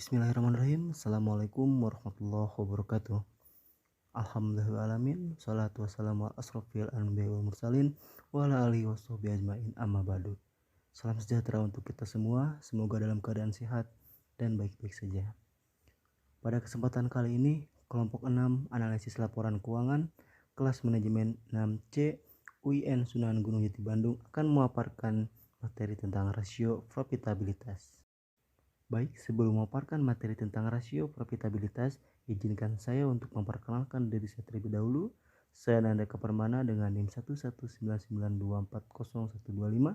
Bismillahirrahmanirrahim. Assalamualaikum warahmatullahi wabarakatuh. Alhamdulillahirrahmanirrahim. Salatu wassalamu ala asrofil anbiya wal mursalin wa ala alihi washabihi ajmain amma ba'du. Salam sejahtera untuk kita semua. Semoga dalam keadaan sehat dan baik-baik saja. Pada kesempatan kali ini, kelompok 6 analisis laporan keuangan kelas manajemen 6C UIN Sunan Gunung Jati Bandung akan memaparkan materi tentang rasio profitabilitas. Baik, sebelum memaparkan materi tentang rasio profitabilitas, izinkan saya untuk memperkenalkan diri saya terlebih dahulu. Saya Nanda Kapermana dengan NIM 11992401125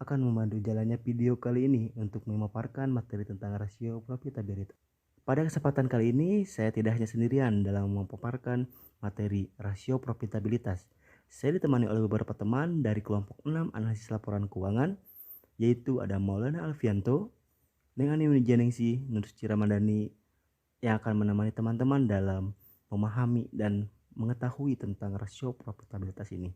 akan memandu jalannya video kali ini untuk memaparkan materi tentang rasio profitabilitas. Pada kesempatan kali ini, saya tidak hanya sendirian dalam memaparkan materi rasio profitabilitas. Saya ditemani oleh beberapa teman dari kelompok 6 analisis laporan keuangan, yaitu ada Maulana Alfianto, dengan Ningsi Nurci Ramadhani yang akan menemani teman-teman dalam memahami dan mengetahui tentang rasio profitabilitas ini.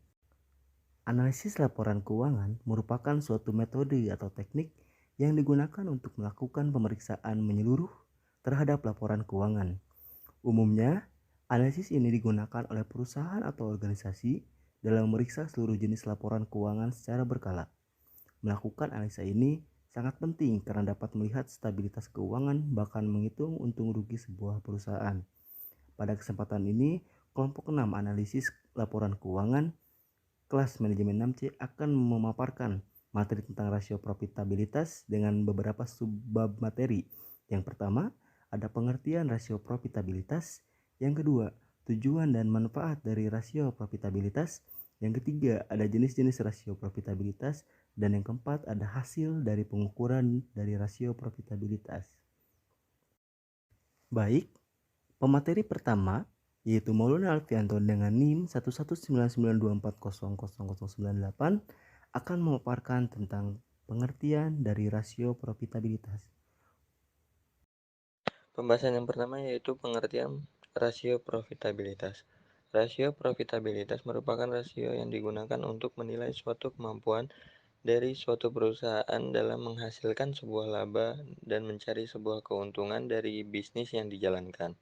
Analisis laporan keuangan merupakan suatu metode atau teknik yang digunakan untuk melakukan pemeriksaan menyeluruh terhadap laporan keuangan. Umumnya, analisis ini digunakan oleh perusahaan atau organisasi dalam memeriksa seluruh jenis laporan keuangan secara berkala. Melakukan analisa ini sangat penting karena dapat melihat stabilitas keuangan bahkan menghitung untung rugi sebuah perusahaan. Pada kesempatan ini, kelompok 6 analisis laporan keuangan kelas manajemen 6C akan memaparkan materi tentang rasio profitabilitas dengan beberapa subbab materi. Yang pertama, ada pengertian rasio profitabilitas. Yang kedua, tujuan dan manfaat dari rasio profitabilitas. Yang ketiga, ada jenis-jenis rasio profitabilitas. Dan yang keempat, ada hasil dari pengukuran dari rasio profitabilitas. Baik, pemateri pertama yaitu Maulana Alfianto dengan NIM 11992400098 akan memaparkan tentang pengertian dari rasio profitabilitas. Pembahasan yang pertama yaitu pengertian rasio profitabilitas. Rasio profitabilitas merupakan rasio yang digunakan untuk menilai suatu kemampuan dari suatu perusahaan dalam menghasilkan sebuah laba dan mencari sebuah keuntungan dari bisnis yang dijalankan.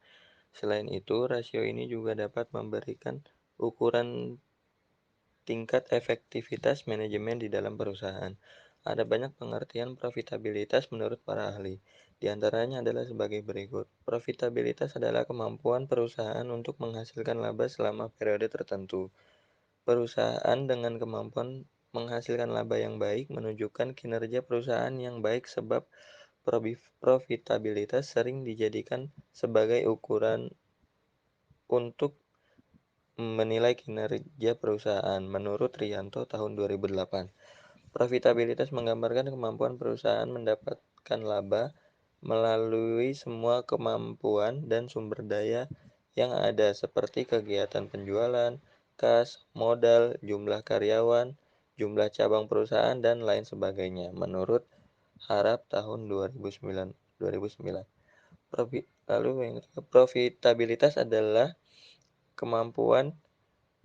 Selain itu, rasio ini juga dapat memberikan ukuran tingkat efektivitas manajemen di dalam perusahaan. Ada banyak pengertian profitabilitas menurut para ahli. Di antaranya adalah sebagai berikut. Profitabilitas adalah kemampuan perusahaan untuk menghasilkan laba selama periode tertentu. Perusahaan dengan kemampuan menghasilkan laba yang baik menunjukkan kinerja perusahaan yang baik sebab profitabilitas sering dijadikan sebagai ukuran untuk menilai kinerja perusahaan. Menurut Rianto tahun 2008, profitabilitas menggambarkan kemampuan perusahaan mendapatkan laba melalui semua kemampuan dan sumber daya yang ada seperti kegiatan penjualan, kas, modal, jumlah karyawan, jumlah cabang perusahaan, dan lain sebagainya. Menurut Harap tahun 2009. Lalu profitabilitas adalah kemampuan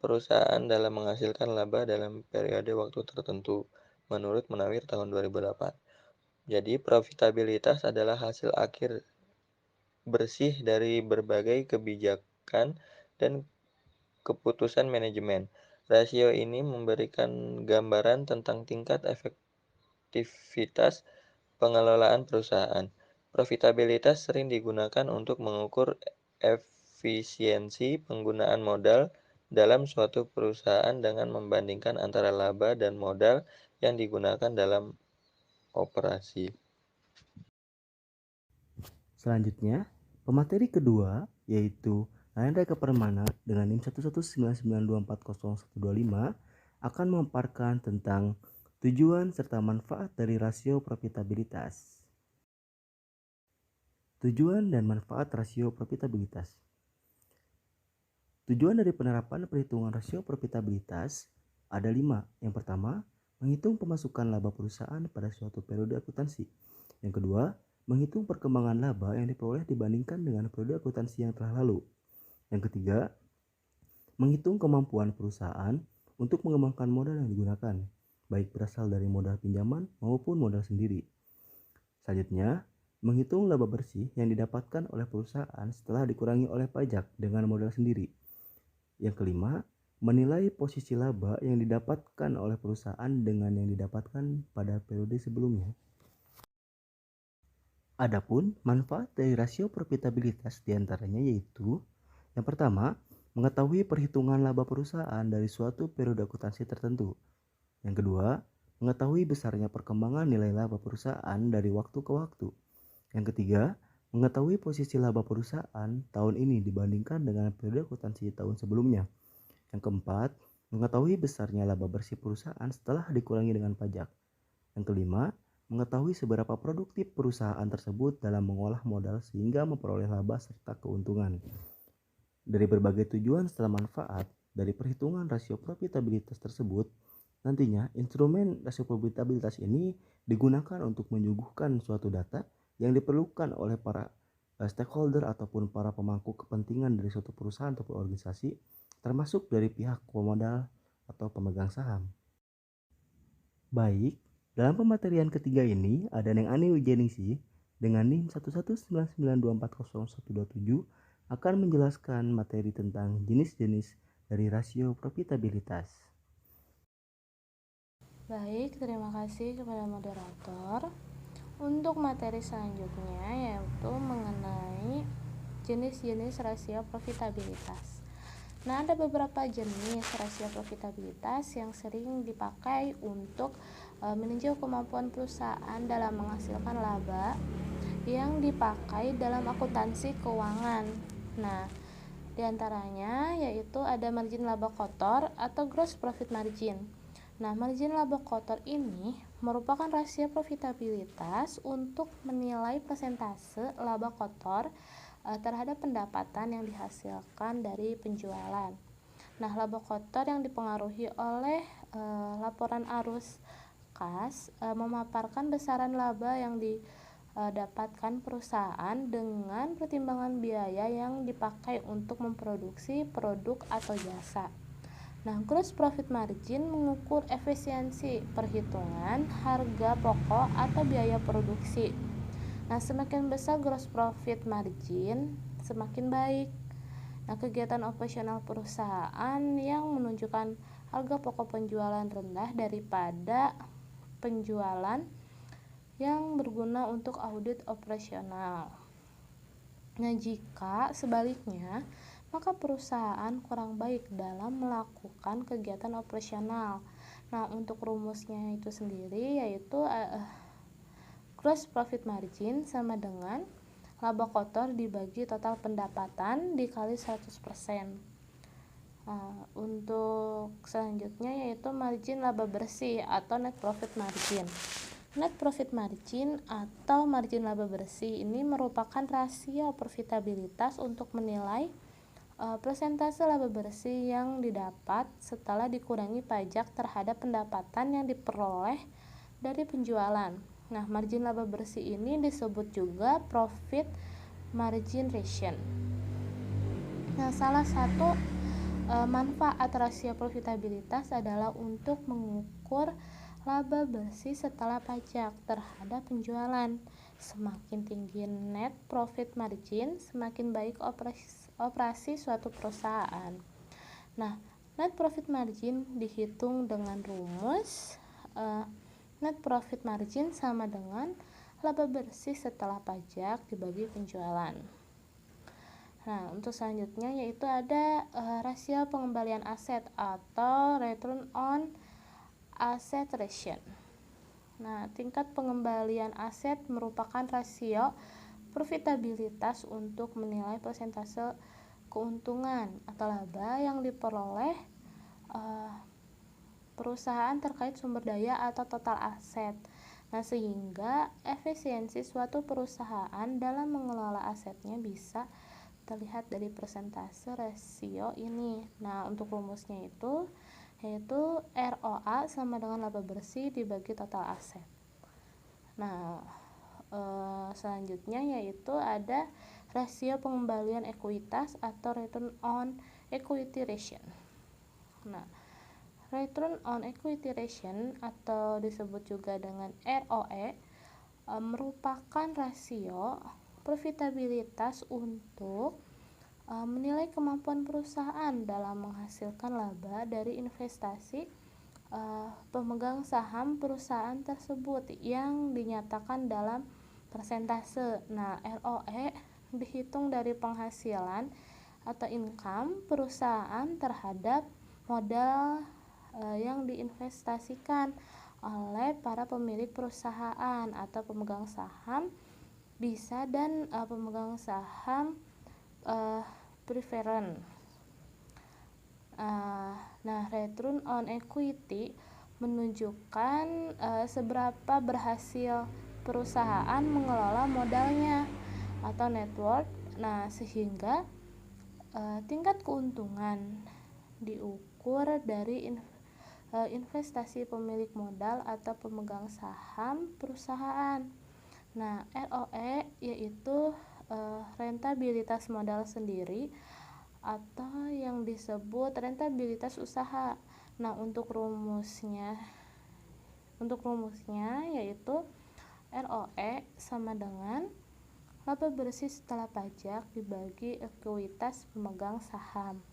perusahaan dalam menghasilkan laba dalam periode waktu tertentu. Menurut Munawir tahun 2008. Jadi profitabilitas adalah hasil akhir bersih dari berbagai kebijakan dan keputusan manajemen. Rasio ini memberikan gambaran tentang tingkat efektivitas pengelolaan perusahaan. Profitabilitas sering digunakan untuk mengukur efisiensi penggunaan modal dalam suatu perusahaan dengan membandingkan antara laba dan modal yang digunakan dalam operasi. Selanjutnya, pemateri kedua yaitu Nanda Kapermana dengan NIM 11992400125 akan memaparkan tentang tujuan serta manfaat dari rasio profitabilitas. Tujuan dan manfaat rasio profitabilitas. Tujuan dari penerapan perhitungan rasio profitabilitas ada 5. Yang pertama, menghitung pemasukan laba perusahaan pada suatu periode akuntansi. Yang kedua, menghitung perkembangan laba yang diperoleh dibandingkan dengan periode akuntansi yang telah lalu. Yang ketiga, menghitung kemampuan perusahaan untuk mengembangkan modal yang digunakan, baik berasal dari modal pinjaman maupun modal sendiri. Selanjutnya, Menghitung laba bersih yang didapatkan oleh perusahaan setelah dikurangi oleh pajak dengan modal sendiri. Yang kelima, menilai posisi laba yang didapatkan oleh perusahaan dengan yang didapatkan pada periode sebelumnya. Adapun manfaat dari rasio profitabilitas diantaranya yaitu: yang pertama, mengetahui perhitungan laba perusahaan dari suatu periode akuntansi tertentu. Yang kedua, mengetahui besarnya perkembangan nilai laba perusahaan dari waktu ke waktu. Yang ketiga, mengetahui posisi laba perusahaan tahun ini dibandingkan dengan periode akuntansi tahun sebelumnya. Yang keempat, mengetahui besarnya laba bersih perusahaan setelah dikurangi dengan pajak. Yang kelima, mengetahui seberapa produktif perusahaan tersebut dalam mengolah modal sehingga memperoleh laba serta keuntungan. Dari berbagai tujuan serta manfaat dari perhitungan rasio profitabilitas tersebut, nantinya instrumen rasio profitabilitas ini digunakan untuk menyuguhkan suatu data yang diperlukan oleh para stakeholder ataupun para pemangku kepentingan dari suatu perusahaan ataupun organisasi, termasuk dari pihak pemodal atau pemegang saham. Baik, dalam pematerian ketiga ini ada Neng Ani Wijaningsih dengan NIM 11992401127 akan menjelaskan materi tentang jenis-jenis dari rasio profitabilitas. Baik, terima kasih kepada moderator. Untuk materi selanjutnya yaitu mengenai jenis-jenis rasio profitabilitas. Nah, ada beberapa jenis rasio profitabilitas yang sering dipakai untuk meninjau kemampuan perusahaan dalam menghasilkan laba yang dipakai dalam akuntansi keuangan. Nah, diantaranya yaitu ada margin laba kotor atau gross profit margin. Nah, margin laba kotor ini merupakan rasio profitabilitas untuk menilai persentase laba kotor terhadap pendapatan yang dihasilkan dari penjualan. Nah, laba kotor yang dipengaruhi oleh laporan arus kas memaparkan besaran laba yang didapatkan perusahaan dengan pertimbangan biaya yang dipakai untuk memproduksi produk atau jasa. Nah, gross profit margin mengukur efisiensi perhitungan harga pokok atau biaya produksi. Nah, semakin besar gross profit margin, semakin baik. Nah, kegiatan operasional perusahaan yang menunjukkan harga pokok penjualan rendah daripada penjualan yang berguna untuk audit operasional. Nah, jika sebaliknya, maka perusahaan kurang baik dalam melakukan kegiatan operasional. Nah, untuk rumusnya itu sendiri yaitu gross profit margin sama dengan laba kotor dibagi total pendapatan dikali 100%. Untuk selanjutnya yaitu margin laba bersih atau net profit margin. Net profit margin atau margin laba bersih ini merupakan rasio profitabilitas untuk menilai persentase laba bersih yang didapat setelah dikurangi pajak terhadap pendapatan yang diperoleh dari penjualan. Nah, margin laba bersih ini disebut juga profit margin ratio. Nah, salah satu manfaat rasio profitabilitas adalah untuk mengukur laba bersih setelah pajak terhadap penjualan. Semakin tinggi net profit margin, semakin baik operasi suatu perusahaan. Nah, net profit margin dihitung dengan rumus net profit margin sama dengan laba bersih setelah pajak dibagi penjualan. Nah, untuk selanjutnya yaitu ada rasio pengembalian aset atau return on asset ratio. Nah, tingkat pengembalian aset merupakan rasio profitabilitas untuk menilai persentase keuntungan atau laba yang diperoleh perusahaan terkait sumber daya atau total aset. Nah, sehingga efisiensi suatu perusahaan dalam mengelola asetnya bisa terlihat dari persentase rasio ini. Nah, untuk rumusnya itu yaitu ROA sama dengan laba bersih dibagi total aset. Nah, selanjutnya yaitu ada rasio pengembalian ekuitas atau return on equity ratio. Nah, return on equity ratio atau disebut juga dengan ROE merupakan rasio profitabilitas untuk menilai kemampuan perusahaan dalam menghasilkan laba dari investasi pemegang saham perusahaan tersebut yang dinyatakan dalam persentase. Nah, ROE dihitung dari penghasilan atau income perusahaan terhadap modal yang diinvestasikan oleh para pemilik perusahaan atau pemegang saham bisa dan pemegang saham preferred. Nah, return on equity menunjukkan seberapa berhasil perusahaan mengelola modalnya atau net worth. Nah, sehingga tingkat keuntungan diukur dari investasi pemilik modal atau pemegang saham perusahaan. Nah, ROE yaitu rentabilitas modal sendiri atau yang disebut rentabilitas usaha. Nah, untuk rumusnya yaitu ROE sama dengan laba bersih setelah pajak dibagi ekuitas pemegang saham.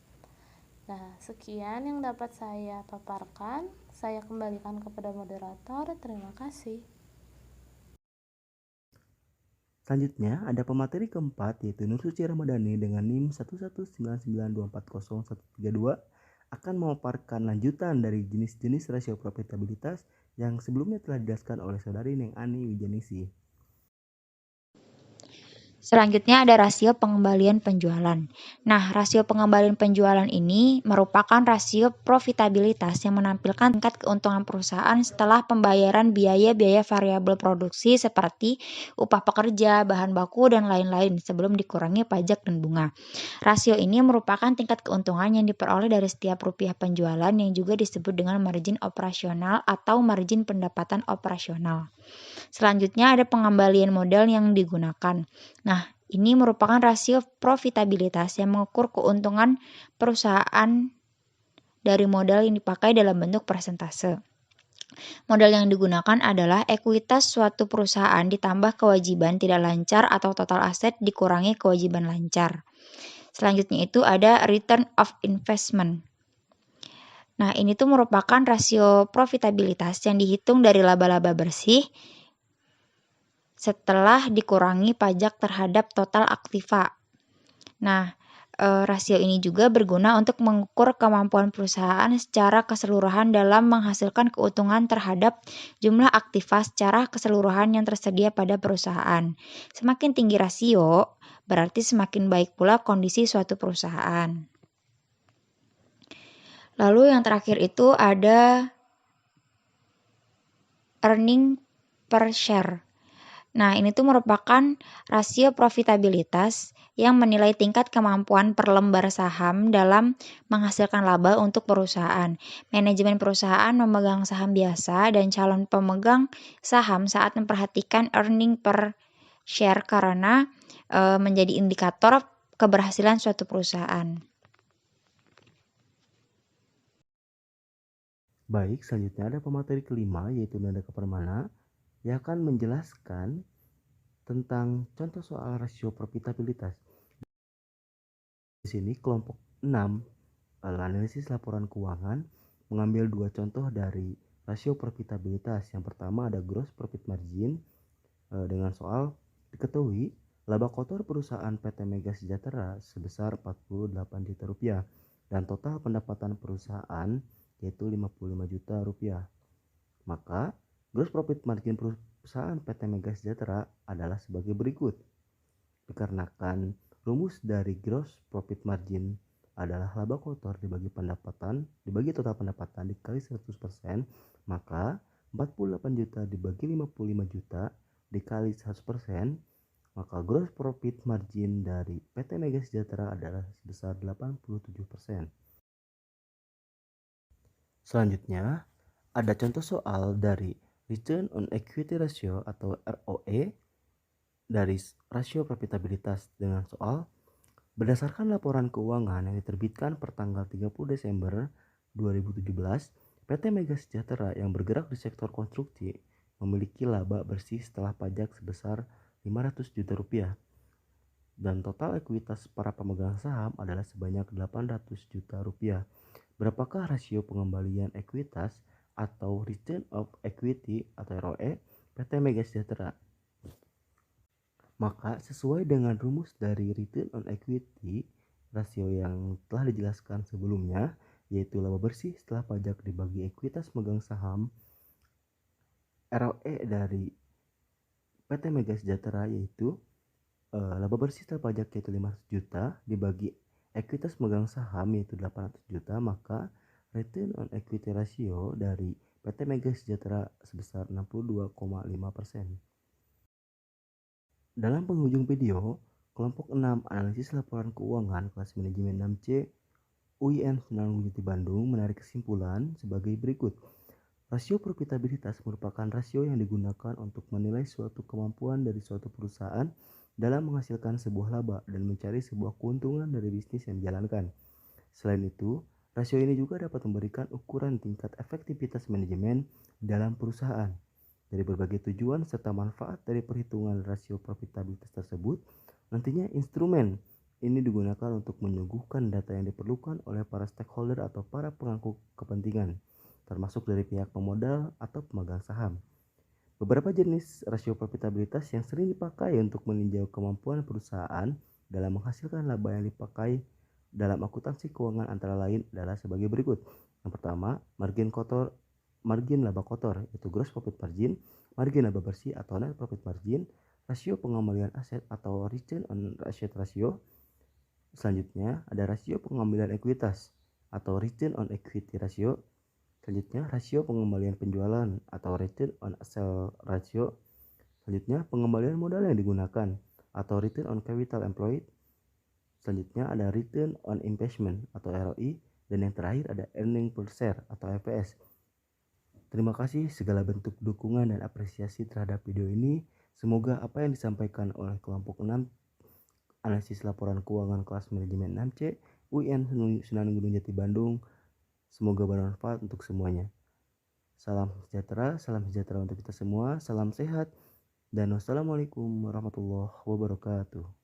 Nah, sekian yang dapat saya paparkan. Saya kembalikan kepada moderator. Terima kasih. Selanjutnya ada pemateri keempat yaitu Nur Suci Ramadhani dengan NIM 11992401132 akan memaparkan lanjutan dari jenis-jenis rasio profitabilitas yang sebelumnya telah dijelaskan oleh Saudari Neng Ani Wijanisi. Selanjutnya ada rasio pengembalian penjualan. Nah, rasio pengembalian penjualan ini merupakan rasio profitabilitas yang menampilkan tingkat keuntungan perusahaan setelah pembayaran biaya-biaya variabel produksi seperti upah pekerja, bahan baku, dan lain-lain sebelum dikurangi pajak dan bunga. Rasio ini merupakan tingkat keuntungan yang diperoleh dari setiap rupiah penjualan yang juga disebut dengan margin operasional atau margin pendapatan operasional. Selanjutnya ada pengembalian modal yang digunakan. Nah, ini merupakan rasio profitabilitas yang mengukur keuntungan perusahaan dari modal yang dipakai dalam bentuk persentase. Modal yang digunakan adalah ekuitas suatu perusahaan ditambah kewajiban tidak lancar atau total aset dikurangi kewajiban lancar. Selanjutnya itu ada return of investment. Nah, ini tuh merupakan rasio profitabilitas yang dihitung dari laba-laba bersih setelah dikurangi pajak terhadap total aktiva. Nah, rasio ini juga berguna untuk mengukur kemampuan perusahaan secara keseluruhan dalam menghasilkan keuntungan terhadap jumlah aktiva secara keseluruhan yang tersedia pada perusahaan. Semakin tinggi rasio, berarti semakin baik pula kondisi suatu perusahaan. Lalu yang terakhir itu ada earning per share. Nah, ini tuh merupakan rasio profitabilitas yang menilai tingkat kemampuan per lembar saham dalam menghasilkan laba untuk perusahaan. Manajemen perusahaan memegang saham biasa dan calon pemegang saham saat memperhatikan earning per share karena menjadi indikator keberhasilan suatu perusahaan. Baik, selanjutnya ada pemateri kelima yaitu Nanda Kepermana yang akan menjelaskan tentang contoh soal rasio profitabilitas. Di sini kelompok 6 analisis laporan keuangan mengambil dua contoh dari rasio profitabilitas. Yang pertama ada gross profit margin dengan soal diketahui laba kotor perusahaan PT Mega Sejahtera sebesar 48 juta rupiah dan total pendapatan perusahaan yaitu 55 juta rupiah. Maka gross profit margin perusahaan PT Mega Sejahtera adalah sebagai berikut. Dikarenakan rumus dari gross profit margin adalah laba kotor dibagi total pendapatan dikali 100%, maka 48 juta dibagi 55 juta dikali 100%, maka gross profit margin dari PT Mega Sejahtera adalah sebesar 87%. Selanjutnya, ada contoh soal dari Return on Equity Ratio atau ROE dari rasio profitabilitas dengan soal berdasarkan laporan keuangan yang diterbitkan per tanggal 30 Desember 2017, PT Mega Sejahtera yang bergerak di sektor konstruksi memiliki laba bersih setelah pajak sebesar 500 juta rupiah. Dan total ekuitas para pemegang saham adalah sebanyak 800 juta rupiah. Berapakah rasio pengembalian ekuitas atau return of equity atau ROE PT Mega Sejahtera? Maka sesuai dengan rumus dari return on equity, rasio yang telah dijelaskan sebelumnya, yaitu laba bersih setelah pajak dibagi ekuitas megang saham, ROE dari PT Mega Sejahtera yaitu laba bersih setelah pajak yaitu 500 juta dibagi ekuitas megang saham yaitu 800 juta, maka return on equity ratio dari PT Mega Sejahtera sebesar 62,5%. Dalam penghujung video, kelompok 6 analisis laporan keuangan kelas manajemen 6C UIN Sunan Gunung Jati Bandung menarik kesimpulan sebagai berikut. Rasio profitabilitas merupakan rasio yang digunakan untuk menilai suatu kemampuan dari suatu perusahaan dalam menghasilkan sebuah laba dan mencari sebuah keuntungan dari bisnis yang dijalankan. Selain itu, rasio ini juga dapat memberikan ukuran tingkat efektivitas manajemen dalam perusahaan. Dari berbagai tujuan serta manfaat dari perhitungan rasio profitabilitas tersebut, nantinya instrumen ini digunakan untuk menyuguhkan data yang diperlukan oleh para stakeholder atau para pemangku kepentingan, termasuk dari pihak pemodal atau pemegang saham. Beberapa jenis rasio profitabilitas yang sering dipakai untuk meninjau kemampuan perusahaan dalam menghasilkan laba yang dipakai dalam akuntansi keuangan antara lain adalah sebagai berikut. Yang pertama, margin laba kotor, yaitu gross profit margin, margin laba bersih atau net profit margin, rasio pengembalian aset atau return on asset ratio. Selanjutnya ada rasio pengembalian ekuitas atau return on equity ratio. Selanjutnya, rasio pengembalian penjualan atau return on sale ratio. Selanjutnya, pengembalian modal yang digunakan atau return on capital employed. Selanjutnya, ada return on investment atau ROI. Dan yang terakhir ada earning per share atau EPS. Terima kasih segala bentuk dukungan dan apresiasi terhadap video ini. Semoga apa yang disampaikan oleh kelompok 6 analisis laporan keuangan kelas manajemen 6C UIN Sunan Gunung Jati Bandung semoga bermanfaat untuk semuanya. Salam sejahtera untuk kita semua, salam sehat, dan wassalamualaikum warahmatullahi wabarakatuh.